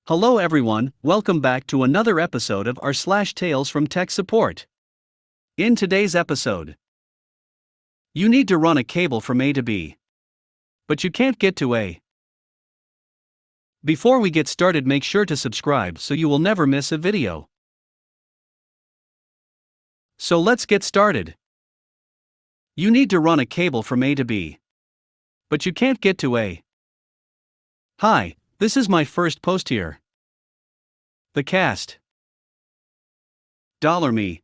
Hello everyone, welcome back to another episode of r/slash Tales from Tech Support. In today's episode, you need to run a cable from A to B, but you can't get to A. Before we get started, make sure to subscribe so you will never miss a video. So let's get started. You need to run a cable from A to B, but you can't get to A. Hi, this is my first post here. The cast. $me.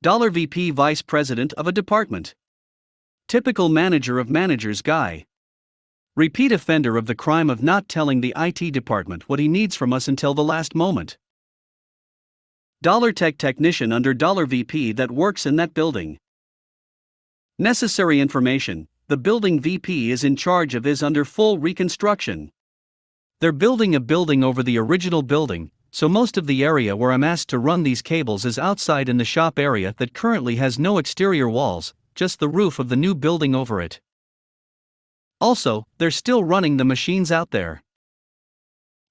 $VP Vice President of a department. Typical manager of managers guy. Repeat offender of the crime of not telling the IT department what he needs from us until the last moment. $Tech technician under $VP that works in that building. Necessary information: the building VP is in charge of is under full reconstruction. They're building a building over the original building, so most of the area where I'm asked to run these cables is outside in the shop area that currently has no exterior walls, just the roof of the new building over it. Also, they're still running the machines out there.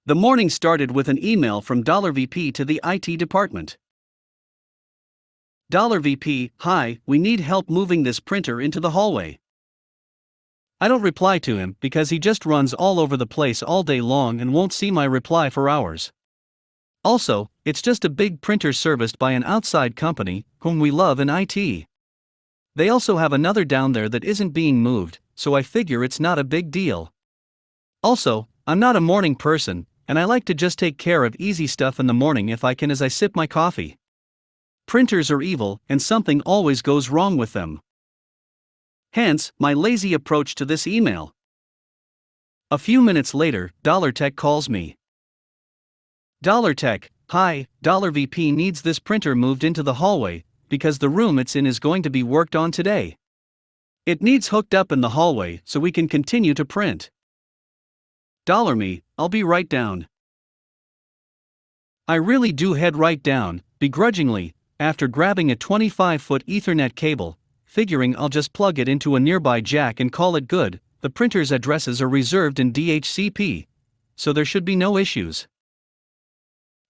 The morning started with an email from $VP to the IT department. $VP, hi, we need help moving this printer into the hallway. I don't reply to him because he just runs all over the place all day long and won't see my reply for hours. Also, it's just a big printer serviced by an outside company, whom we love in IT. They also have another down there that isn't being moved, so I figure it's not a big deal. Also, I'm not a morning person, and I like to just take care of easy stuff in the morning if I can as I sip my coffee. Printers are evil, and something always goes wrong with them. Hence, my lazy approach to this email. A few minutes later, $Tech calls me. $Tech, hi, $VP needs this printer moved into the hallway, because the room it's in is going to be worked on today. It needs hooked up in the hallway so we can continue to print. $me, I'll be right down. I really do head right down, begrudgingly, after grabbing a 25-foot Ethernet cable, figuring I'll just plug it into a nearby jack and call it good. The printer's addresses are reserved in DHCP, so there should be no issues.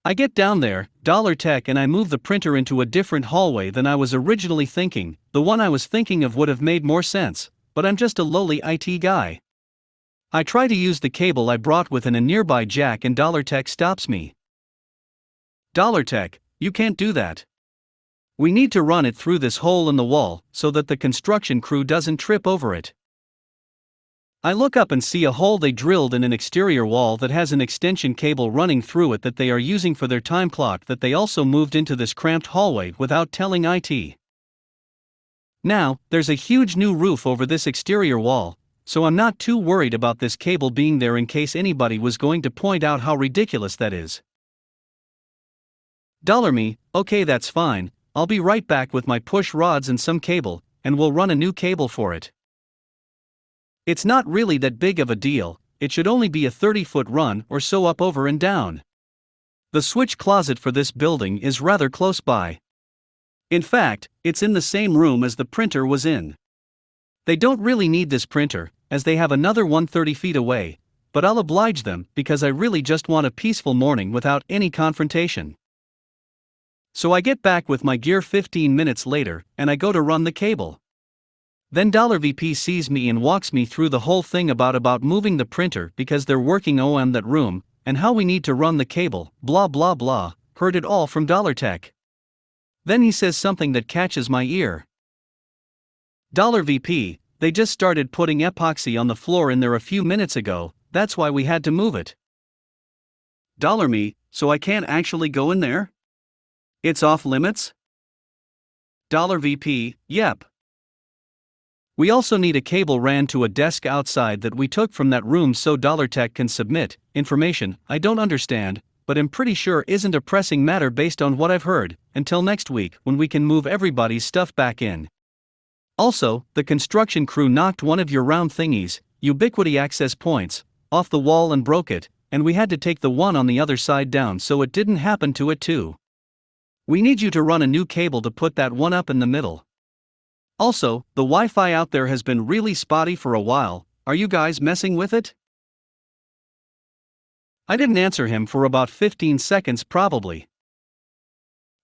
I get down there, $Tech, and I move the printer into a different hallway than I was originally thinking. The one I was thinking of would have made more sense, but I'm just a lowly IT guy. I try to use the cable I brought within a nearby jack and $Tech stops me. $Tech, you can't do that. We need to run it through this hole in the wall so that the construction crew doesn't trip over it. I look up and see a hole they drilled in an exterior wall that has an extension cable running through it that they are using for their time clock that they also moved into this cramped hallway without telling IT. Now, there's a huge new roof over this exterior wall, so I'm not too worried about this cable being there in case anybody was going to point out how ridiculous that is. $me, okay, that's fine. I'll be right back with my push rods and some cable, and we'll run a new cable for it. It's not really that big of a deal, it should only be a 30-foot run or so up, over and down. The switch closet for this building is rather close by. In fact, it's in the same room as the printer was in. They don't really need this printer, as they have another one 30 feet away, but I'll oblige them because I really just want a peaceful morning without any confrontation. So I get back with my gear 15 minutes later, and I go to run the cable. Then $VP sees me and walks me through the whole thing about moving the printer because they're working on that room, and how we need to run the cable, blah blah blah. Heard it all from $Tech. Then he says something that catches my ear. $VP, they just started putting epoxy on the floor in there a few minutes ago, that's why we had to move it. $me, so I can't actually go in there? It's off limits? $VP, yep. We also need a cable ran to a desk outside that we took from that room so $Tech can submit information I don't understand, but am pretty sure isn't a pressing matter based on what I've heard, until next week when we can move everybody's stuff back in. Also, the construction crew knocked one of your round thingies, ubiquity access points, off the wall and broke it, and we had to take the one on the other side down so it didn't happen to it too. We need you to run a new cable to put that one up in the middle. Also, the Wi-Fi out there has been really spotty for a while. Are you guys messing with it? I didn't answer him for about 15 seconds probably.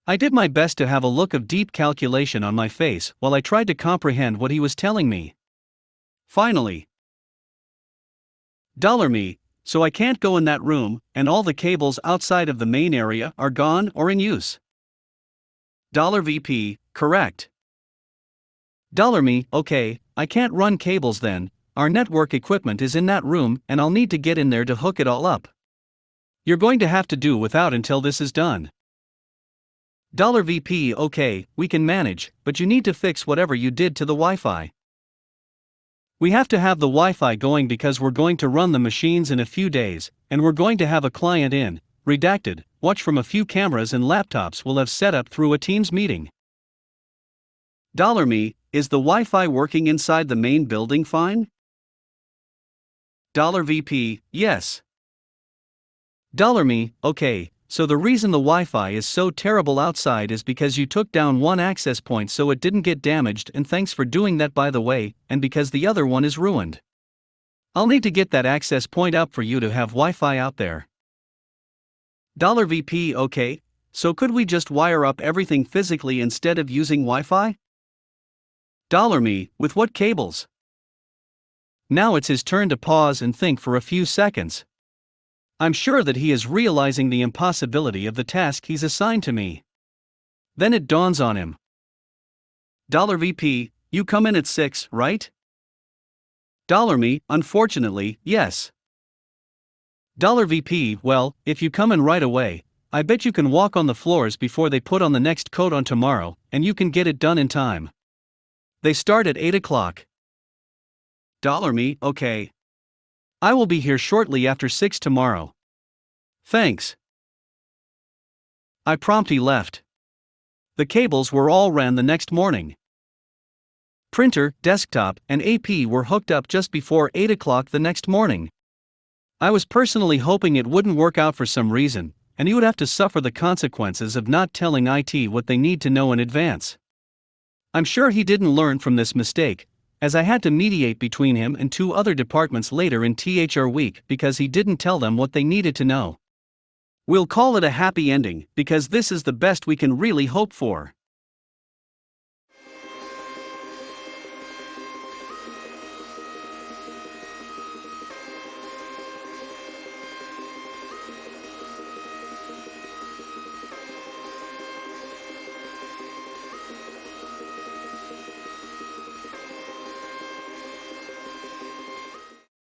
I did my best to have a look of deep calculation on my face while I tried to comprehend what he was telling me. Finally, $me, so I can't go in that room, and all the cables outside of the main area are gone or in use. $VP, correct. $me, okay, I can't run cables then, our network equipment is in that room and I'll need to get in there to hook it all up. You're going to have to do without until this is done. $VP, okay, we can manage, but you need to fix whatever you did to the Wi-Fi. We have to have the Wi-Fi going because we're going to run the machines in a few days, and we're going to have a client in, redacted, watch from a few cameras and laptops we'll have set up through a Teams meeting. $me, is the Wi-Fi working inside the main building fine? $VP, yes. $me, okay, so the reason the Wi-Fi is so terrible outside is because you took down one access point so it didn't get damaged, and thanks for doing that by the way, and because the other one is ruined. I'll need to get that access point up for you to have Wi-Fi out there. $VP, okay, so could we just wire up everything physically instead of using Wi-Fi? $me, with what cables? Now it's his turn to pause and think for a few seconds. I'm sure that he is realizing the impossibility of the task he's assigned to me. Then it dawns on him. $VP, you come in at 6, right? $me, unfortunately, yes. $VP, well, if you come in right away, I bet you can walk on the floors before they put on the next coat on tomorrow, and you can get it done in time. They start at 8 o'clock. $me, okay. I will be here shortly after 6 tomorrow. Thanks. I promptly left. The cables were all ran the next morning. Printer, desktop, and AP were hooked up just before 8 o'clock the next morning. I was personally hoping it wouldn't work out for some reason, and he would have to suffer the consequences of not telling IT what they need to know in advance. I'm sure he didn't learn from this mistake, as I had to mediate between him and 2 other departments later in THR week because he didn't tell them what they needed to know. We'll call it a happy ending because this is the best we can really hope for.